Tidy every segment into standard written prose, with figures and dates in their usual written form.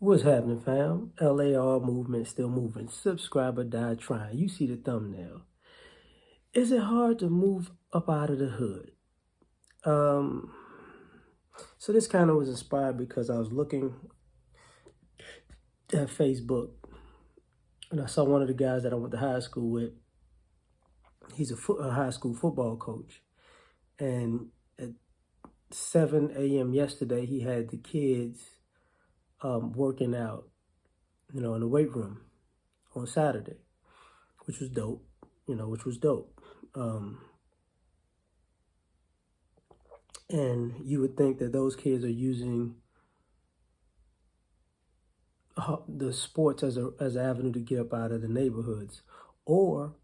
What's happening, fam? L.A.R movement still moving. Subscriber died trying. You see the thumbnail. Is it hard to move up out of the hood? Um, so this kind of was inspired because I was looking at Facebook and I saw one of the guys that I went to high school with. He's a high school football coach. And at 7 a.m. yesterday, he had the kids working out, in the weight room on Saturday, which was dope, which was dope. And you would think that those kids are using the sports as an avenue to get up out of the neighborhoods, or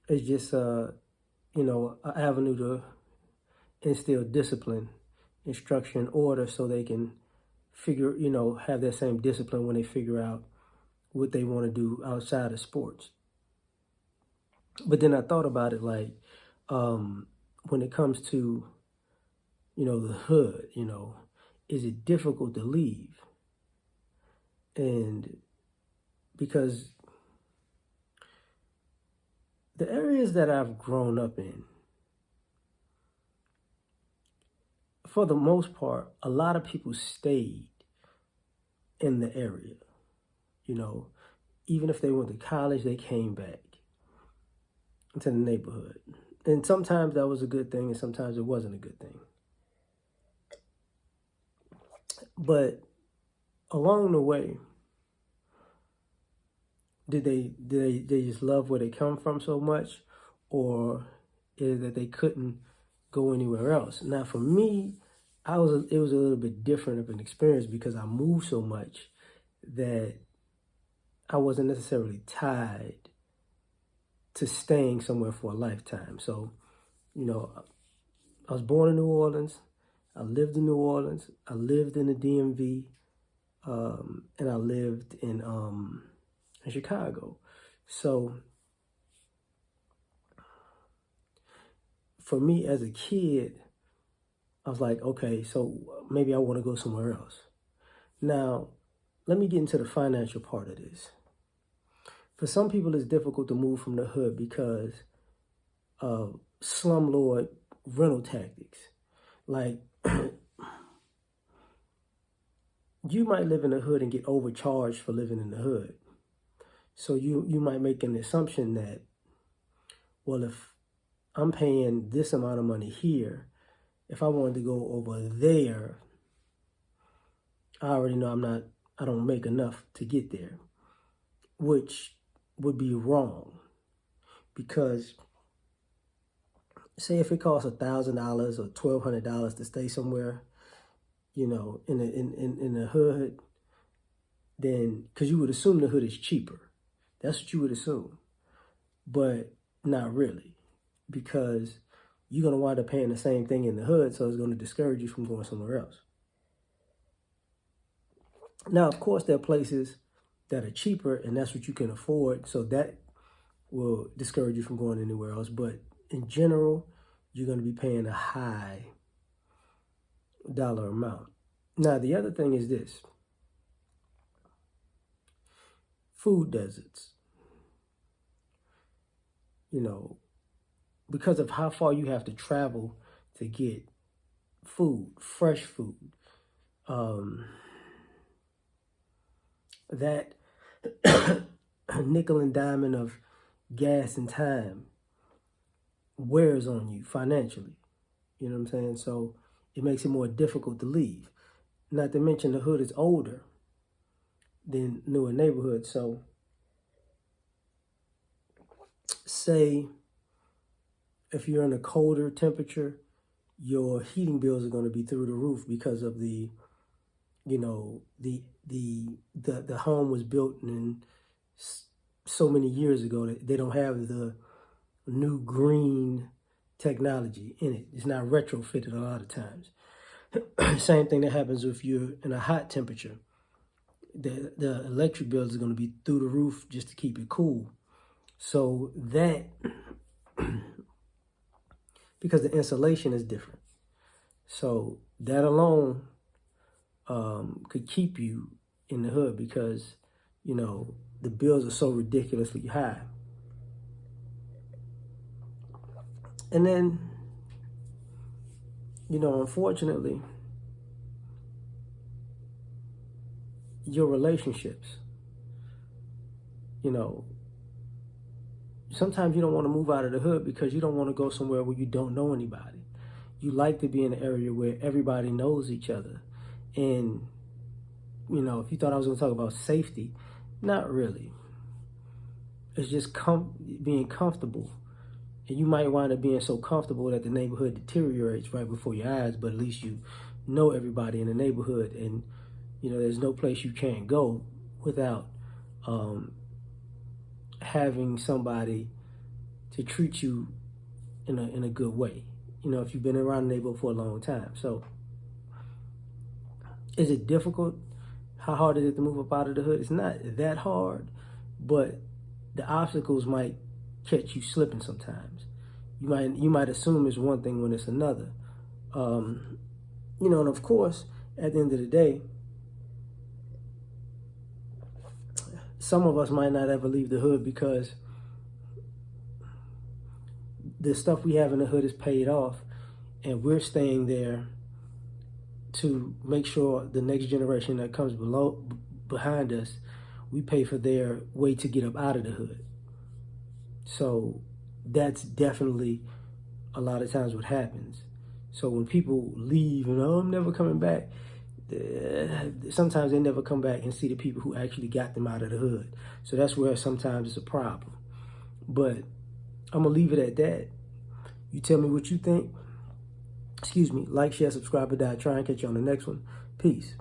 it's just an avenue to instill discipline, instruction, order, so they can have that same discipline when they figure out what they want to do outside of sports. But then I thought about it like, when it comes to the hood, is it difficult to leave? And because the areas that I've grown up in, for the most part, a lot of people stayed in the area. Even if they went to college, they came back into the neighborhood. And sometimes that was a good thing, and sometimes it wasn't a good thing. But along the way, did they just love where they come from so much, or is it that they couldn't go anywhere else? Now, for me, it was a little bit different of an experience because I moved so much that I wasn't necessarily tied to staying somewhere for a lifetime. So, I was born in New Orleans. I lived in New Orleans. I lived in the DMV, and I lived in Chicago. So for me as a kid, I was like, okay, so maybe I want to go somewhere else. Now, let me get into the financial part of this. For some people, it's difficult to move from the hood because of slumlord rental tactics. Like, you might live in the hood and get overcharged for living in the hood. So you might make an assumption that, well, if I'm paying this amount of money here, if I wanted to go over there, I already know I don't make enough to get there, which would be wrong. Because say if it costs $1,000 or $1,200 to stay somewhere, in the hood, then because you would assume the hood is cheaper. That's what you would assume. But not really, because you're going to wind up paying the same thing in the hood, so it's going to discourage you from going somewhere else. Now, of course, there are places that are cheaper, and that's what you can afford, so that will discourage you from going anywhere else. But in general, you're going to be paying a high dollar amount. Now, the other thing is this: food deserts. Because of how far you have to travel to get food, fresh food, that nickel and diamond of gas and time wears on you financially. You know what I'm saying? So it makes it more difficult to leave. Not to mention the hood is older than newer neighborhoods. So say if you're in a colder temperature, your heating bills are going to be through the roof because of the home was built in so many years ago that they don't have the new green technology in it. It's not retrofitted a lot of times. Same thing that happens if you're in a hot temperature. The electric bills are going to be through the roof just to keep it cool. So that, because the insulation is different. So that alone could keep you in the hood because, you know, the bills are so ridiculously high. And then, you know, unfortunately, your relationships, you know, sometimes you don't want to move out of the hood because you don't want to go somewhere where you don't know anybody. You like to be in an area where everybody knows each other. And, you know, if you thought I was going to talk about safety, not really. It's just being comfortable. And you might wind up being so comfortable that the neighborhood deteriorates right before your eyes, but at least you know everybody in the neighborhood, and, you know, there's no place you can't go without having somebody to treat you in a good way. You know, if you've been around the neighborhood for a long time. So, is it difficult? How hard is it to move up out of the hood? It's not that hard, but the obstacles might catch you slipping sometimes. You might assume it's one thing when it's another. You know, and of course, at the end of the day, some of us might not ever leave the hood because the stuff we have in the hood is paid off, and we're staying there to make sure the next generation that comes behind us, we pay for their way to get up out of the hood. So that's definitely a lot of times what happens. So when people leave and, oh, I'm never coming back, sometimes they never come back and see the people who actually got them out of the hood. So that's where sometimes it's a problem. But I'm going to leave it at that. You tell me what you think. Excuse me. Like, share, subscribe, or die. Try and catch you on the next one. Peace.